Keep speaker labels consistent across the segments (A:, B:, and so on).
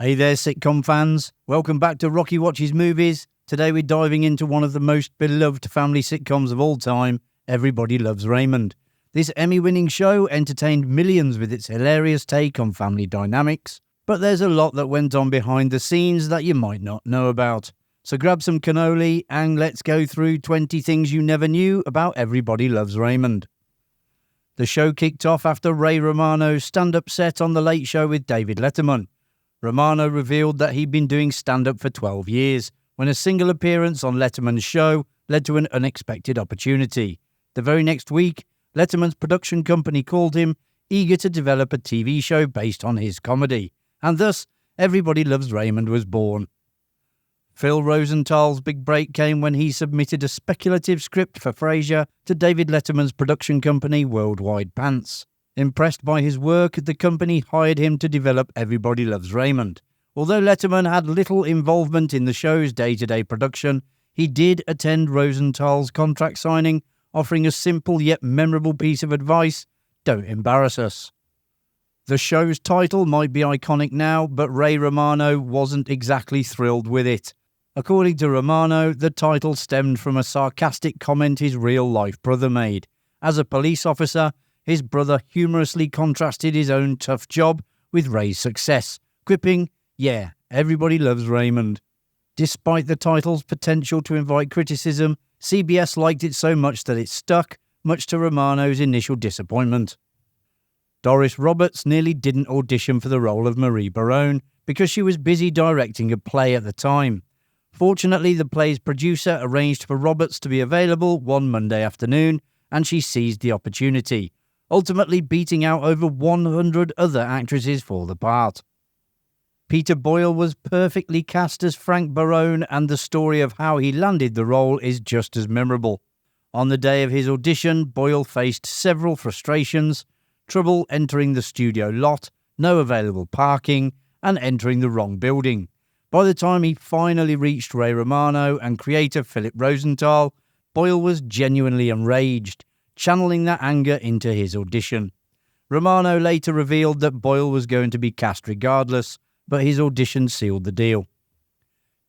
A: Hey there, sitcom fans. Welcome back to Rocky Watches Movies. Today we're diving into one of the most beloved family sitcoms of all time, Everybody Loves Raymond. This Emmy-winning show entertained millions with its hilarious take on family dynamics, but there's a lot that went on behind the scenes that you might not know about. So grab some cannoli and let's go through 20 things you never knew about Everybody Loves Raymond. The show kicked off after Ray Romano's stand-up set on The Late Show with David Letterman. Romano revealed that he'd been doing stand-up for 12 years, when a single appearance on Letterman's show led to an unexpected opportunity. The very next week, Letterman's production company called him, eager to develop a TV show based on his comedy, and thus, Everybody Loves Raymond was born. Phil Rosenthal's big break came when he submitted a speculative script for Frasier to David Letterman's production company, Worldwide Pants. Impressed by his work, the company hired him to develop Everybody Loves Raymond. Although Letterman had little involvement in the show's day-to-day production, he did attend Rosenthal's contract signing, offering a simple yet memorable piece of advice: don't embarrass us. The show's title might be iconic now, but Ray Romano wasn't exactly thrilled with it. According to Romano, the title stemmed from a sarcastic comment his real-life brother made. As a police officer, his brother humorously contrasted his own tough job with Ray's success, quipping, "Yeah, everybody loves Raymond." Despite the title's potential to invite criticism, CBS liked it so much that it stuck, much to Romano's initial disappointment. Doris Roberts nearly didn't audition for the role of Marie Barone because she was busy directing a play at the time. Fortunately, the play's producer arranged for Roberts to be available one Monday afternoon, and she seized the opportunity, ultimately beating out over 100 other actresses for the part. Peter Boyle was perfectly cast as Frank Barone, and the story of how he landed the role is just as memorable. On the day of his audition, Boyle faced several frustrations: trouble entering the studio lot, no available parking, and entering the wrong building. By the time he finally reached Ray Romano and creator Philip Rosenthal, Boyle was genuinely enraged, channeling that anger into his audition. Romano later revealed that Boyle was going to be cast regardless, but his audition sealed the deal.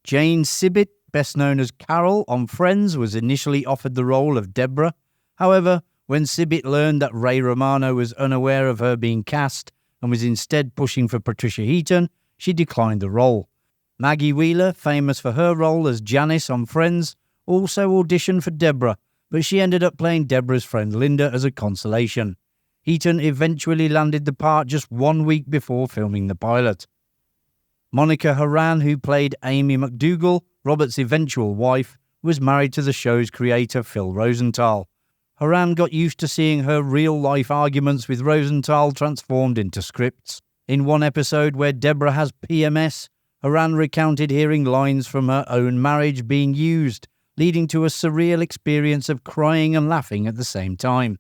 A: Jane Sibbett, best known as Carol on Friends, was initially offered the role of Deborah. However, when Sibbett learned that Ray Romano was unaware of her being cast and was instead pushing for Patricia Heaton, she declined the role. Maggie Wheeler, famous for her role as Janice on Friends, also auditioned for Deborah, but she ended up playing Deborah's friend Linda as a consolation. Heaton eventually landed the part just 1 week before filming the pilot. Monica Horan, who played Amy McDougall, Robert's eventual wife, was married to the show's creator Phil Rosenthal. Horan got used to seeing her real-life arguments with Rosenthal transformed into scripts. In one episode where Deborah has PMS, Horan recounted hearing lines from her own marriage being used, leading to a surreal experience of crying and laughing at the same time.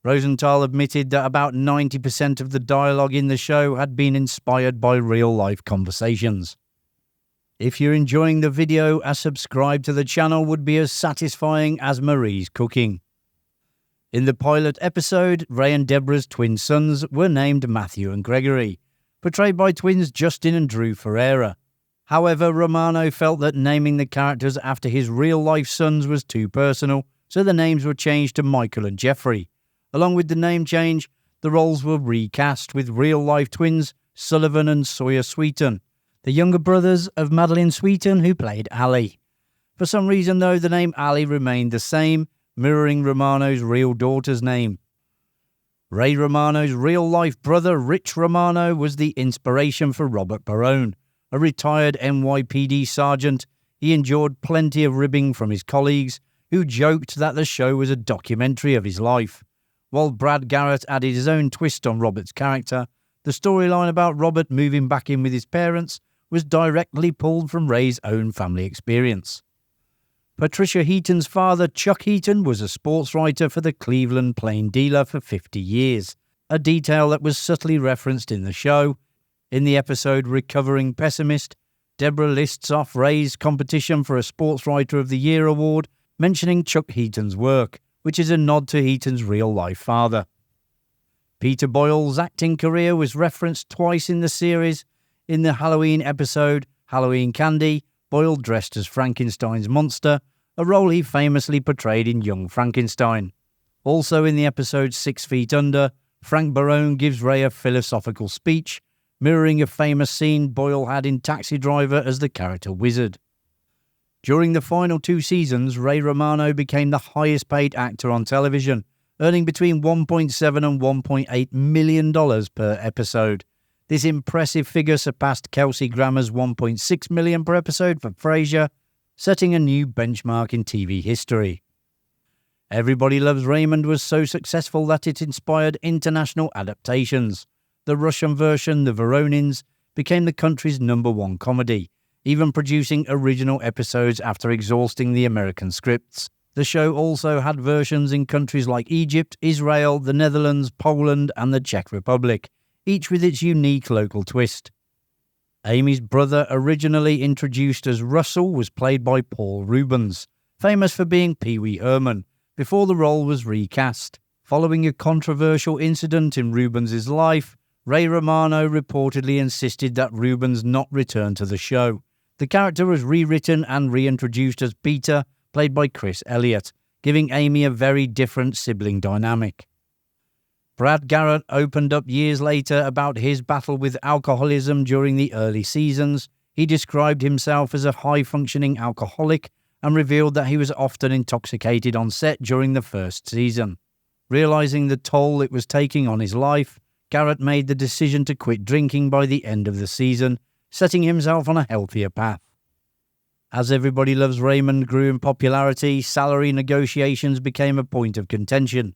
A: Rosenthal admitted that about 90% of the dialogue in the show had been inspired by real-life conversations. If you're enjoying the video, a subscribe to the channel would be as satisfying as Marie's cooking. In the pilot episode, Ray and Deborah's twin sons were named Matthew and Gregory, portrayed by twins Justin and Drew Ferreira. However, Romano felt that naming the characters after his real-life sons was too personal, so the names were changed to Michael and Jeffrey. Along with the name change, the roles were recast with real-life twins Sullivan and Sawyer Sweeten, the younger brothers of Madeline Sweeten, who played Allie. For some reason, though, the name Allie remained the same, mirroring Romano's real daughter's name. Ray Romano's real-life brother, Rich Romano, was the inspiration for Robert Barone. A retired NYPD sergeant, he endured plenty of ribbing from his colleagues, who joked that the show was a documentary of his life. While Brad Garrett added his own twist on Robert's character, the storyline about Robert moving back in with his parents was directly pulled from Ray's own family experience. Patricia Heaton's father, Chuck Heaton, was a sports writer for the Cleveland Plain Dealer for 50 years, a detail that was subtly referenced in the show. In the episode Recovering Pessimist, Deborah lists off Ray's competition for a Sports Writer of the Year award, mentioning Chuck Heaton's work, which is a nod to Heaton's real-life father. Peter Boyle's acting career was referenced twice in the series. in the Halloween episode Halloween Candy, Boyle dressed as Frankenstein's monster, a role he famously portrayed in Young Frankenstein. Also in the episode 6 Feet Under, Frank Barone gives Ray a philosophical speech, mirroring a famous scene Boyle had in Taxi Driver as the character Wizard. During the final 2 seasons, Ray Romano became the highest paid actor on television, earning between $1.7 and $1.8 million per episode. This impressive figure surpassed Kelsey Grammer's $1.6 million per episode for Frasier, setting a new benchmark in TV history. Everybody Loves Raymond was so successful that it inspired international adaptations. The Russian version, The Voronins, became the country's #1 comedy, even producing original episodes after exhausting the American scripts. The show also had versions in countries like Egypt, Israel, the Netherlands, Poland, and the Czech Republic, each with its unique local twist. Amy's brother, originally introduced as Russell, was played by Paul Reubens, famous for being Pee Wee Herman, before the role was recast. Following a controversial incident in Reubens' life, Ray Romano reportedly insisted that Reubens not return to the show. The character was rewritten and reintroduced as Peter, played by Chris Elliott, giving Amy a very different sibling dynamic. Brad Garrett opened up years later about his battle with alcoholism during the early seasons. He described himself as a high-functioning alcoholic and revealed that he was often intoxicated on set during the first season. Realizing the toll it was taking on his life, Garrett made the decision to quit drinking by the end of the season, setting himself on a healthier path. As Everybody Loves Raymond grew in popularity, salary negotiations became a point of contention.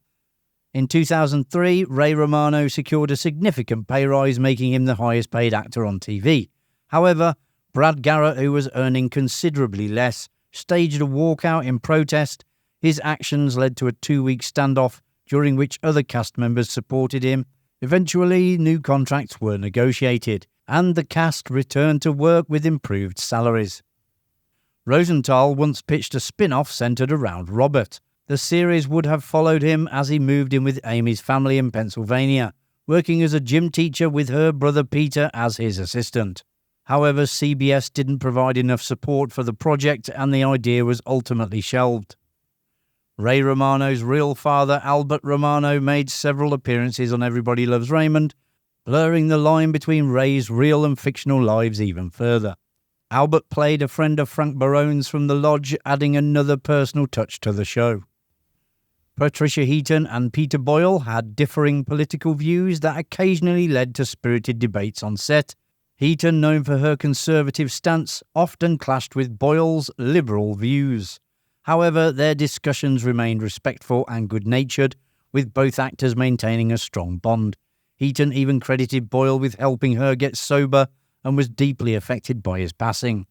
A: In 2003, Ray Romano secured a significant pay rise, making him the highest paid actor on TV. However, Brad Garrett, who was earning considerably less, staged a walkout in protest. His actions led to a 2-week standoff, during which other cast members supported him. Eventually, new contracts were negotiated, and the cast returned to work with improved salaries. Rosenthal once pitched a spin-off centered around Robert. The series would have followed him as he moved in with Amy's family in Pennsylvania, working as a gym teacher with her brother Peter as his assistant. However, CBS didn't provide enough support for the project and the idea was ultimately shelved. Ray Romano's real father, Albert Romano, made several appearances on Everybody Loves Raymond, blurring the line between Ray's real and fictional lives even further. Albert played a friend of Frank Barone's from The Lodge, adding another personal touch to the show. Patricia Heaton and Peter Boyle had differing political views that occasionally led to spirited debates on set. Heaton, known for her conservative stance, often clashed with Boyle's liberal views. However, their discussions remained respectful and good-natured, with both actors maintaining a strong bond. Heaton even credited Boyle with helping her get sober and was deeply affected by his passing.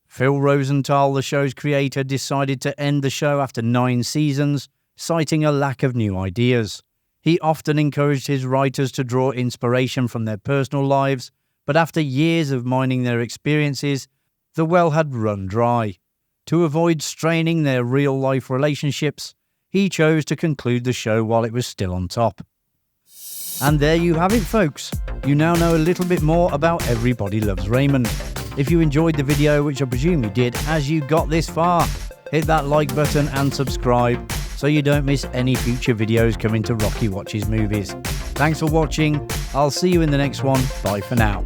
A: Phil Rosenthal, the show's creator, decided to end the show after 9 seasons, citing a lack of new ideas. He often encouraged his writers to draw inspiration from their personal lives, but after years of mining their experiences, the well had run dry. To avoid straining their real-life relationships, he chose to conclude the show while it was still on top. And there you have it, folks. You now know a little bit more about Everybody Loves Raymond. If you enjoyed the video, which I presume you did as you got this far, hit that like button and subscribe so you don't miss any future videos coming to Rocky Watches Movies. Thanks for watching. I'll see you in the next one. Bye for now.